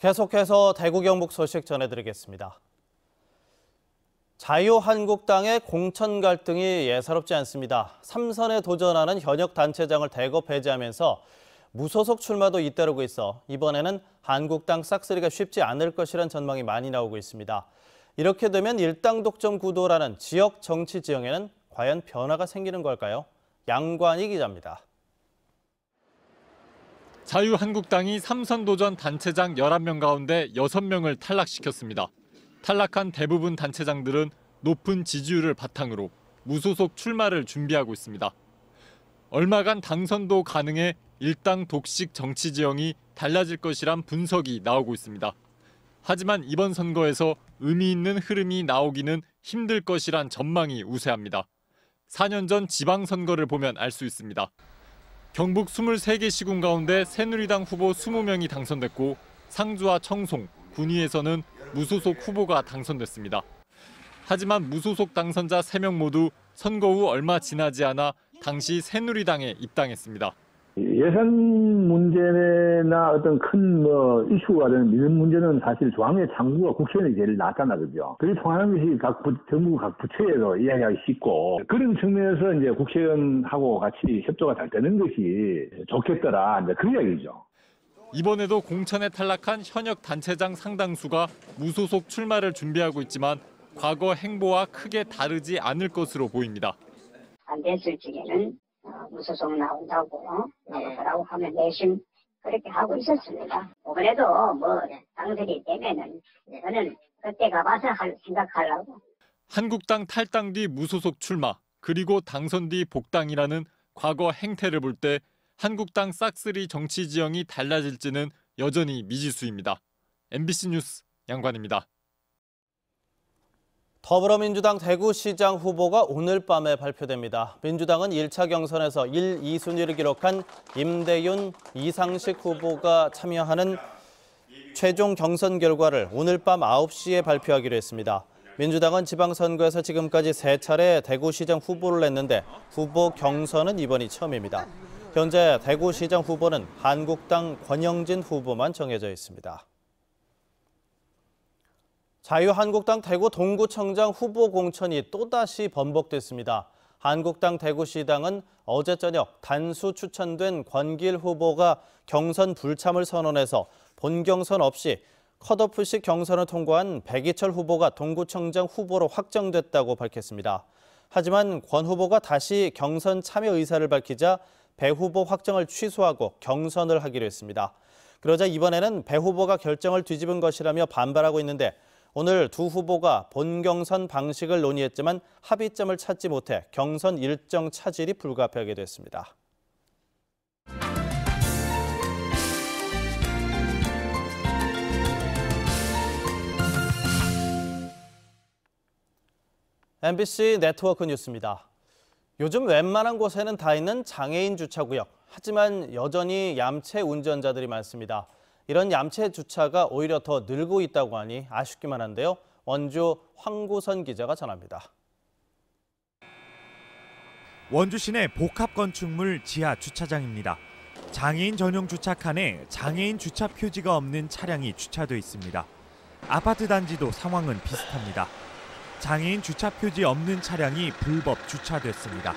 계속해서 대구 경북 소식 전해드리겠습니다. 자유한국당의 공천 갈등이 예사롭지 않습니다. 3선에 도전하는 현역 단체장을 대거 폐지하면서 무소속 출마도 잇따르고 있어 이번에는 한국당 싹쓸이가 쉽지 않을 것이란 전망이 많이 나오고 있습니다. 이렇게 되면 일당 독점 구도라는 지역 정치 지형에는 과연 변화가 생기는 걸까요? 양관희 기자입니다. 자유한국당이 3선 도전 단체장 11명 가운데 6명을 탈락시켰습니다. 탈락한 대부분 단체장들은 높은 지지율을 바탕으로 무소속 출마를 준비하고 있습니다. 얼마간 당선도 가능해 일당 독식 정치 지형이 달라질 것이란 분석이 나오고 있습니다. 하지만 이번 선거에서 의미 있는 흐름이 나오기는 힘들 것이란 전망이 우세합니다. 4년 전 지방선거를 보면 알 수 있습니다. 경북 23개 시군 가운데 새누리당 후보 20명이 당선됐고 상주와 청송, 군위에서는 무소속 후보가 당선됐습니다. 하지만 무소속 당선자 3명 모두 선거 후 얼마 지나지 않아 당시 새누리당에 입당했습니다. 예산 문제나 어떤 큰 이슈가 되는 이런 문제는 사실 중앙의 당국과 국회의원이 제일 낫잖아, 그죠? 그게 통하는 것이 정부 각 부처에서 이야기하기 쉽고 그런 측면에서 이제 국회의원하고 같이 협조가 잘 되는 것이 좋겠더라, 이제 그 이야기죠. 이번에도 공천에 탈락한 현역 단체장 상당수가 무소속 출마를 준비하고 있지만 과거 행보와 크게 다르지 않을 것으로 보입니다. 안 됐을 적에는 무소속 나온다고 나오더라고 하면 내심 그렇게 하고 있었습니다. 이번에도 당선이 되면은 저는 그때 가봐서 생각하려고. 한국당 탈당 뒤 무소속 출마 그리고 당선 뒤 복당이라는 과거 행태를 볼 때 한국당 싹쓸이 정치 지형이 달라질지는 여전히 미지수입니다. MBC 뉴스 양관입니다. 더불어민주당 대구시장 후보가 오늘 밤에 발표됩니다. 민주당은 1차 경선에서 1, 2순위를 기록한 임대윤, 이상식 후보가 참여하는 최종 경선 결과를 오늘 밤 9시에 발표하기로 했습니다. 민주당은 지방선거에서 지금까지 3차례 대구시장 후보를 냈는데 후보 경선은 이번이 처음입니다. 현재 대구시장 후보는 한국당 권영진 후보만 정해져 있습니다. 자유한국당 대구 동구청장 후보 공천이 또다시 번복됐습니다. 한국당 대구시당은 어제 저녁 단수 추천된 권길 후보가 경선 불참을 선언해서 본경선 없이 컷오프식 경선을 통과한 백이철 후보가 동구청장 후보로 확정됐다고 밝혔습니다. 하지만 권 후보가 다시 경선 참여 의사를 밝히자 배 후보 확정을 취소하고 경선을 하기로 했습니다. 그러자 이번에는 배 후보가 결정을 뒤집은 것이라며 반발하고 있는데 오늘 두 후보가 본경선 방식을 논의했지만 합의점을 찾지 못해 경선 일정 차질이 불가피하게 됐습니다. MBC 네트워크 뉴스입니다. 요즘 웬만한 곳에는 다 있는 장애인 주차구역. 하지만 여전히 얌체 운전자들이 많습니다. 이런 얌체 주차가 오히려 더 늘고 있다고 하니 아쉽기만 한데요. 원주 황구선 기자가 전합니다. 원주 시내 복합 건축물 지하 주차장입니다. 장애인 전용 주차칸에 장애인 주차 표지가 없는 차량이 주차돼 있습니다. 아파트 단지도 상황은 비슷합니다. 장애인 주차 표지 없는 차량이 불법 주차됐습니다.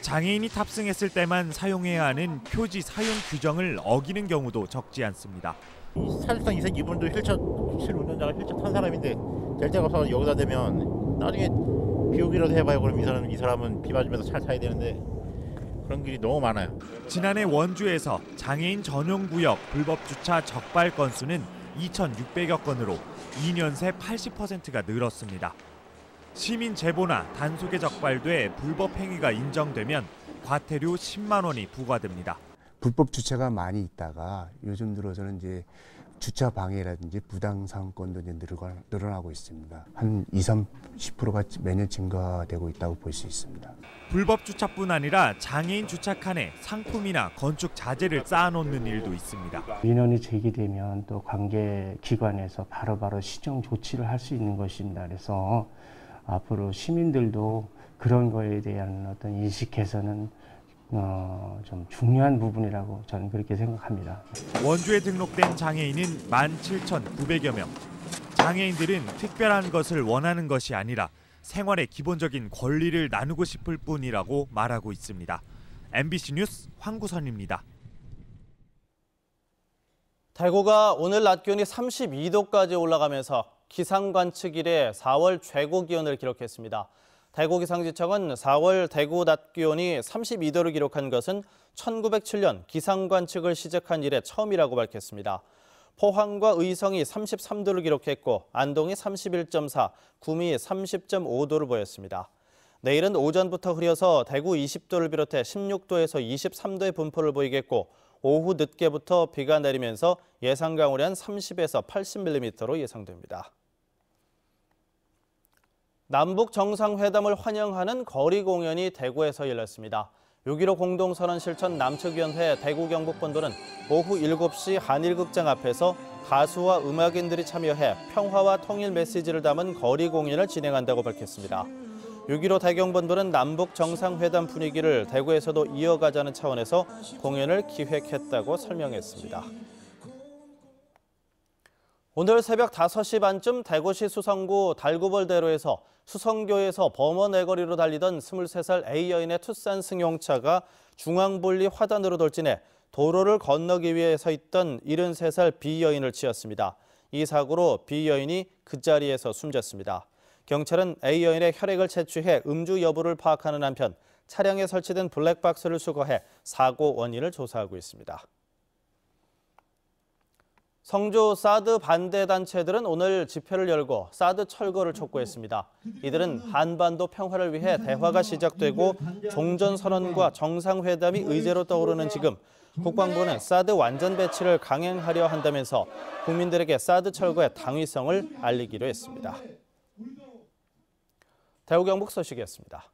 장애인이 탑승했을 때만 사용해야 하는 표지 사용 규정을 어기는 경우도 적지 않습니다. 사실상 이분도 휠체어 운전자가 휠체어 탄 사람인데 될 데가 없어서 여기다 대면 나중에 비오기라도 해봐요. 그럼 이 사람은 비 맞으면서 차 타야 되는데 그런 길이 너무 많아요. 지난해 원주에서 장애인 전용 구역 불법 주차 적발 건수는 2,600여 건으로 2년 새 80%가 늘었습니다. 시민 제보나 단속에 적발돼 불법 행위가 인정되면 과태료 10만 원이 부과됩니다. 불법 주차가 많이 있다가 요즘 들어서는 이제 주차 방해라든지 부당 사건도 이제 늘어나고 있습니다. 한 20-30%가 매년 증가되고 있다고 볼 수 있습니다. 불법 주차뿐 아니라 장애인 주차칸에 상품이나 건축 자재를 쌓아놓는 일도 있습니다. 민원이 제기되면 또 관계 기관에서 바로바로 시정 조치를 할 수 있는 것입니다. 그래서 앞으로 시민들도 그런 거에 대한 어떤 인식 개선은 좀 중요한 부분이라고 저는 그렇게 생각합니다. 원주에 등록된 장애인은 17,900여 명. 장애인들은 특별한 것을 원하는 것이 아니라 생활의 기본적인 권리를 나누고 싶을 뿐이라고 말하고 있습니다. MBC 뉴스 황구선입니다. 대구가 오늘 낮 기온이 32도까지 올라가면서 기상 관측 이래 4월 최고 기온을 기록했습니다. 대구기상지청은 4월 대구 낮 기온이 32도를 기록한 것은 1907년 기상 관측을 시작한 이래 처음이라고 밝혔습니다. 포항과 의성이 33도를 기록했고 안동이 31.4, 구미 30.5도를 보였습니다. 내일은 오전부터 흐려서 대구 20도를 비롯해 16도에서 23도의 분포를 보이겠고 오후 늦게부터 비가 내리면서 예상 강우량 30에서 80mm로 예상됩니다. 남북 정상회담을 환영하는 거리 공연이 대구에서 열렸습니다. 6.15 공동선언 실천 남측위원회 대구 경북본부는 오후 7시 한일극장 앞에서 가수와 음악인들이 참여해 평화와 통일 메시지를 담은 거리 공연을 진행한다고 밝혔습니다. 6.15 대경본부는 남북 정상회담 분위기를 대구에서도 이어가자는 차원에서 공연을 기획했다고 설명했습니다. 오늘 새벽 5시 반쯤 대구시 수성구 달구벌대로에서 수성교에서 범원 내거리로 달리던 23살 A 여인의 투싼 승용차가 중앙분리 화단으로 돌진해 도로를 건너기 위해 서 있던 73살 B 여인을 치었습니다. 이 사고로 B 여인이 그 자리에서 숨졌습니다. 경찰은 A 여인의 혈액을 채취해 음주 여부를 파악하는 한편 차량에 설치된 블랙박스를 수거해 사고 원인을 조사하고 있습니다. 성주 사드 반대 단체들은 오늘 집회를 열고 사드 철거를 촉구했습니다. 이들은 한반도 평화를 위해 대화가 시작되고 종전선언과 정상회담이 의제로 떠오르는 지금 국방부는 사드 완전 배치를 강행하려 한다면서 국민들에게 사드 철거의 당위성을 알리기로 했습니다. 대구 경북 소식이었습니다.